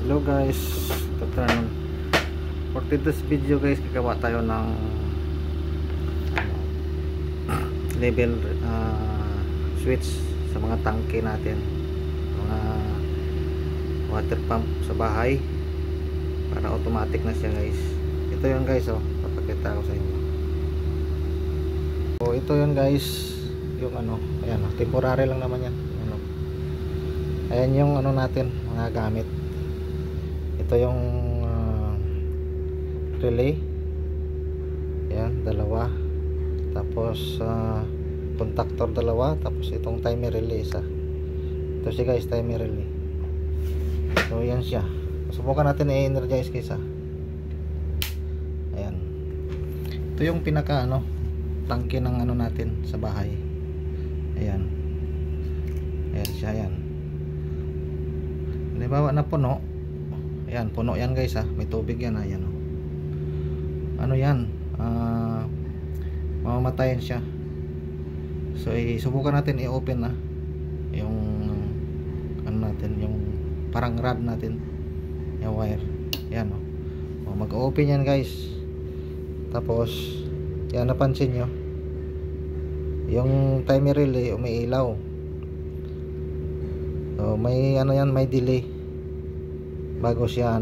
Hello guys, for today's video guys, gagawa tayo ng level switch sa mga tangke natin, mga water pump sa bahay, para automatic na siya guys. Ito yun guys, papakita ko sa inyo. So ito yun guys, yung ayan, temporary lang naman yan. Ayan yung natin, mga gamit. Ito yung relay, yan, dalawa, tapos contactor dalawa, tapos itong timer relay isa. Ito siya guys, timer relay. So yan siya, subukan natin i-energize guys. Ayan, ito yung pinaka tangke ng natin sa bahay. Ayan, ayan siya, ayan. Halimbawa na puno. Ayan, puno yan guys, may tubig yan. Ayan, yan, mamamatayan siya. So subukan natin i-open na yung natin, yung parang rod natin, yung wire. Ayan, mag-open yan guys. Tapos yan, napansin nyo yung timer relay umiilaw. So may yan, may delay bago siya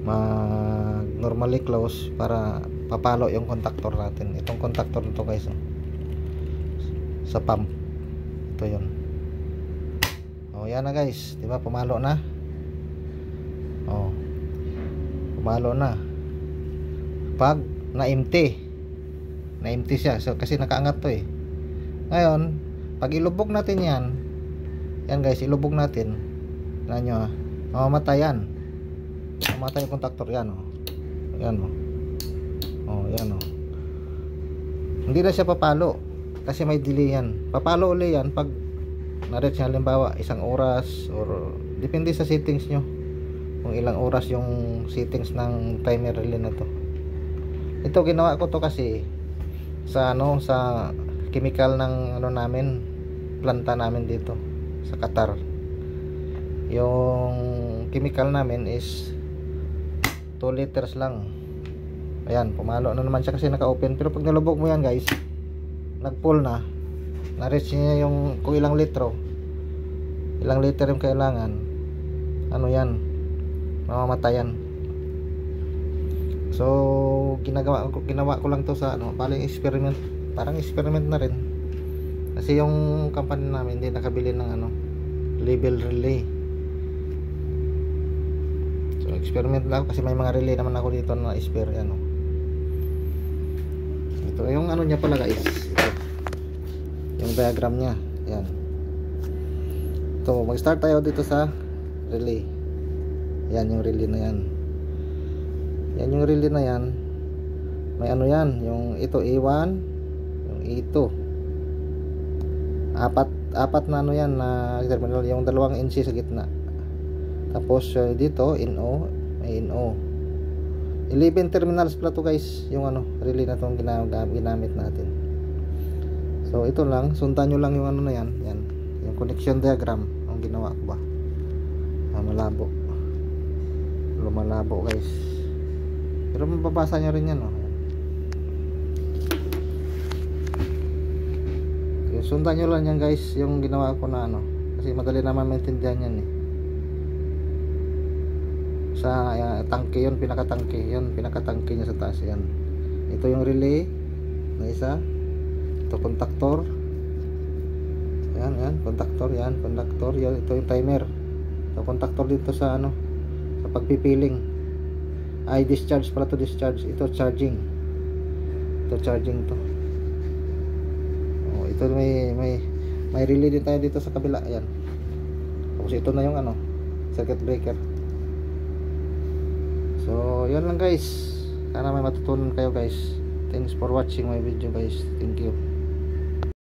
mag normally close para papalo yung contactor natin. Itong contactor nito guys, sa pump. Ito yun. Yan na guys, diba pumalo na. Pumalo na pag na-empty siya. So kasi nakaangat to ngayon pag ilubog natin yan guys, ilubog natin. Tignan nyo, mamamatay yan. Mamamatay yung contactor yan. Yan yan. Hindi na siya papalo kasi may delay yan. Papalo uli yan pag na-reach halimbawa 1 oras, or depende sa settings nyo kung ilang oras yung settings ng timer relay na to. Ito ginawa ko to kasi sa sa chemical ng namin, planta namin dito sa Qatar. Yung chemical namin is 2 liters lang. Ayan, pumalo na naman siya kasi naka-open. Pero pag nalubog mo yan guys, nag-pull na, na-reach niya yung kung ilang liter yung kailangan, yan, mamamatayan. So ginawa ko lang to sa paling experiment, parang experiment na rin kasi yung company namin hindi nakabili ng level relay. So experiment lang kasi may mga relay naman ako dito na spare. Ito yung niya pala guys, ito yung diagram nya. Yan, ito, mag start tayo dito sa relay. Yan yung relay na yan. Yan yung relay na yan. May yan, yung ito A1, yung A2, apat na yan na terminal, yung 2 NC sa gitna. Tapos dito NO, may NO. 11 terminals pala to guys, yung relay na itong ginamit natin. So ito lang, sundan nyo lang yung na yan, yung connection diagram ang ginawa ko ba. Malabo guys, pero mababasa nyo rin yan. Sundan nyo lang yan guys, yung ginawa ko na kasi madali naman maintindihan yan sa tangke yun, pinakatangke niya sa taas. Yan, ito yung relay na isa, ito contactor, yan contactor, yan ito yung timer, ito contactor dito sa sa pagpipiling, ay discharge pala to, discharge. Ito charging, to. Ito may relay din tayo dito sa kabila. Ayan, tapos ito na yung circuit breaker. So yan lang guys, sana may matutunan kayo guys. Thanks for watching my video guys. Thank you.